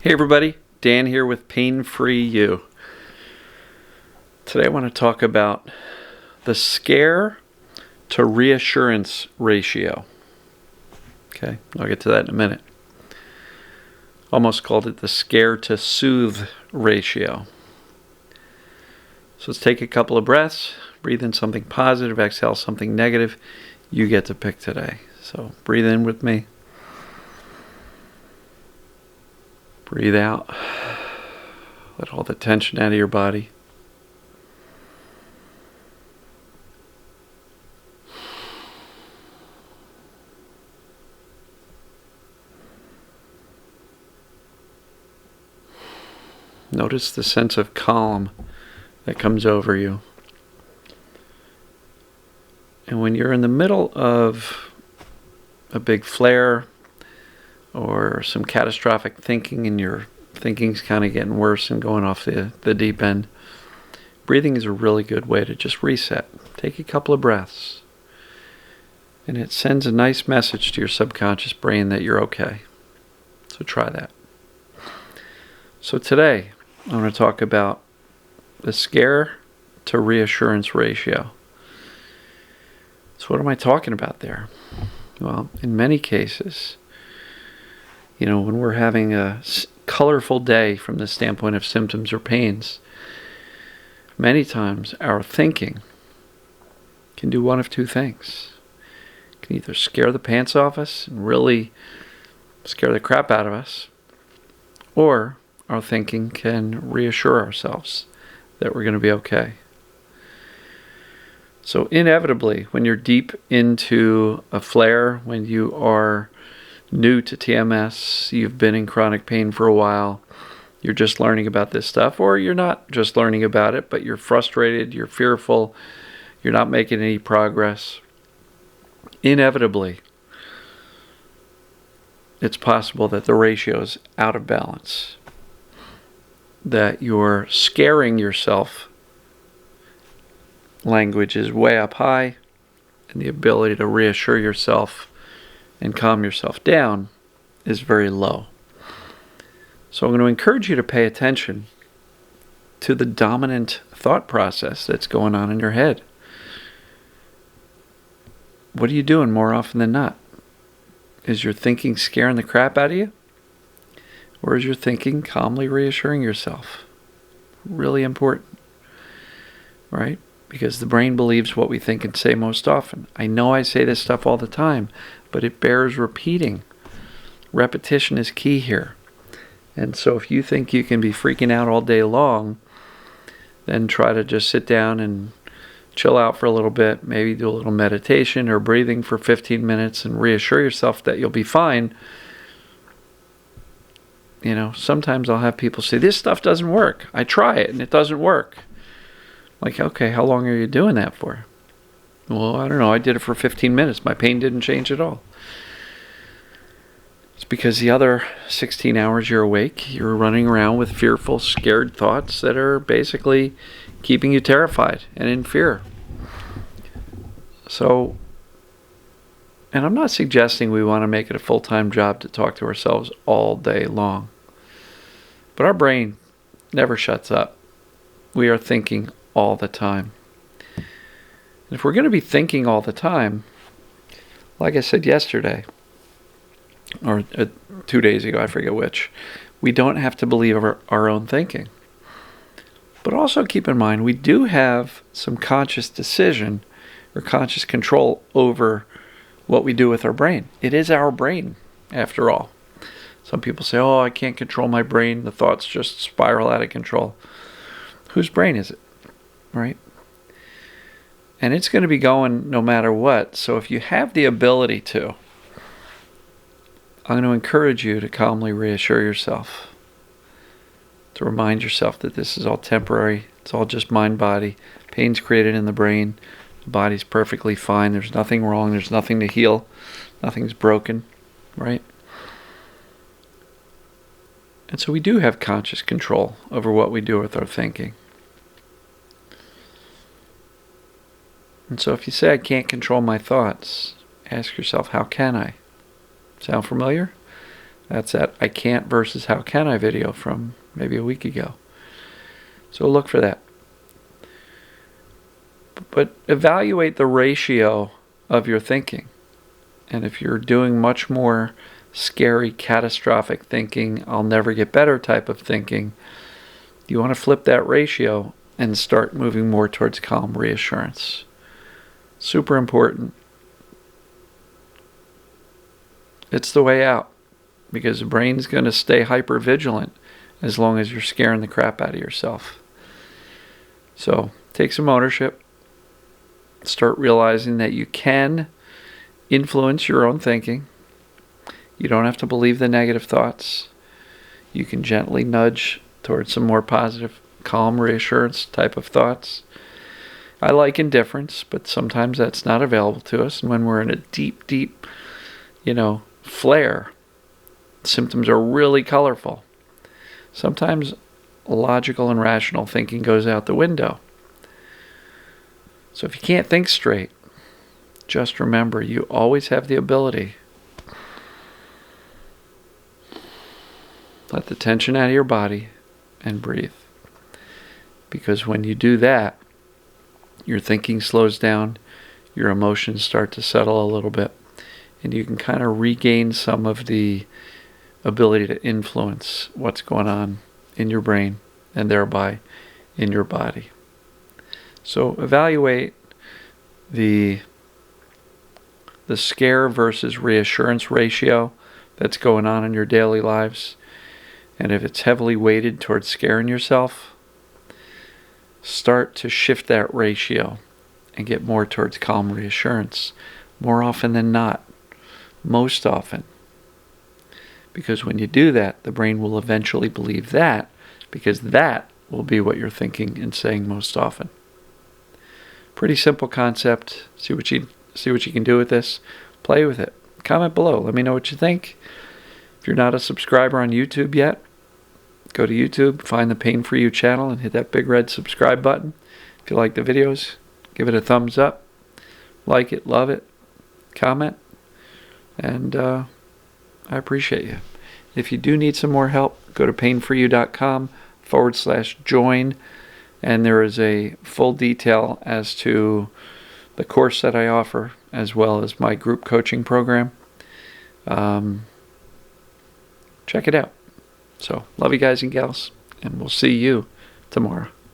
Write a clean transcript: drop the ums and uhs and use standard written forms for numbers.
Hey everybody, Dan here with Pain Free You. Today I want to talk about the scare to reassurance ratio. Okay, I'll get to that in a minute. Almost called it the scare to soothe ratio. So let's take a couple of breaths, breathe in something positive, exhale something negative. You get to pick today. So breathe in with me. Breathe out. Let all the tension out of your body. Notice the sense of calm that comes over you. And when you're in the middle of a big flare or some catastrophic thinking and your thinking's kind of getting worse and going off the deep end, breathing is a really good way to just reset. Take a couple of breaths. And it sends a nice message to your subconscious brain that you're okay. So try that. So today, I want to talk about the scare to reassurance ratio. So what am I talking about there? Well, in many cases, when we're having a colorful day from the standpoint of symptoms or pains, many times our thinking can do one of two things. It can either scare the pants off us and really scare the crap out of us, or our thinking can reassure ourselves that we're going to be okay. So inevitably, when you're deep into a flare, when you are new to TMS, you've been in chronic pain for a while, you're just learning about this stuff, or you're not just learning about it, but you're frustrated, you're fearful, you're not making any progress, inevitably, it's possible that the ratio is out of balance, that you're scaring yourself. Language is way up high, and the ability to reassure yourself and calm yourself down is very low. So I'm going to encourage you to pay attention to the dominant thought process that's going on in your head. What are you doing more often than not? Is your thinking scaring the crap out of you? Or is your thinking calmly reassuring yourself? Really important, right? Because the brain believes what we think and say most often. I know I say this stuff all the time, but it bears repeating. Repetition is key here. And so if you think you can be freaking out all day long, then try to just sit down and chill out for a little bit, maybe do a little meditation or breathing for 15 minutes and reassure yourself that you'll be fine. Sometimes I'll have people say, this stuff doesn't work. I try it and it doesn't work. Like, okay, how long are you doing that for? Well, I don't know. I did it for 15 minutes. My pain didn't change at all. It's because the other 16 hours you're awake, you're running around with fearful, scared thoughts that are basically keeping you terrified and in fear. So, and I'm not suggesting we want to make it a full-time job to talk to ourselves all day long. But our brain never shuts up. We are thinking all the time. And if we're going to be thinking all the time, like I said yesterday, or 2 days ago, I forget which, we don't have to believe our own thinking. But also keep in mind, we do have some conscious decision or conscious control over what we do with our brain. It is our brain, after all. Some people say, oh, I can't control my brain. The thoughts just spiral out of control. Whose brain is it? Right? And it's going to be going no matter what. So if you have the ability to, I'm going to encourage you to calmly reassure yourself, to remind yourself that this is all temporary. It's all just mind-body. Pain's created in the brain. The body's perfectly fine. There's nothing wrong. There's nothing to heal. Nothing's broken. Right? And so we do have conscious control over what we do with our thinking. And so if you say, I can't control my thoughts, ask yourself, how can I? Sound familiar? That's that I can't versus how can I video from maybe a week ago. So look for that. But evaluate the ratio of your thinking. And if you're doing much more scary, catastrophic thinking, I'll never get better type of thinking, you want to flip that ratio and start moving more towards calm reassurance. Super important. It's the way out, because the brain's going to stay hyper vigilant as long as you're scaring the crap out of yourself. So take some ownership. Start realizing that you can influence your own thinking. You don't have to believe the negative thoughts. You can gently nudge towards some more positive, calm reassurance type of thoughts. I like indifference, but sometimes that's not available to us. And when we're in a deep, flare, symptoms are really colorful. Sometimes logical and rational thinking goes out the window. So if you can't think straight, just remember you always have the ability. Let the tension out of your body and breathe. Because when you do that, your thinking slows down, your emotions start to settle a little bit, and you can kind of regain some of the ability to influence what's going on in your brain and thereby in your body. So evaluate the scare versus reassurance ratio that's going on in your daily lives. And if it's heavily weighted towards scaring yourself, start to shift that ratio and get more towards calm reassurance. More often than not. Most often. Because when you do that, the brain will eventually believe that, because that will be what you're thinking and saying most often. Pretty simple concept. See what you can do with this. Play with it. Comment below. Let me know what you think. If you're not a subscriber on YouTube yet, go to YouTube, find the Pain For You channel, and hit that big red subscribe button. If you like the videos, give it a thumbs up. Like it, love it, comment, and I appreciate you. If you do need some more help, go to painforyou.com/join, and there is a full detail as to the course that I offer, as well as my group coaching program. Check it out. So, love you guys and gals, and we'll see you tomorrow.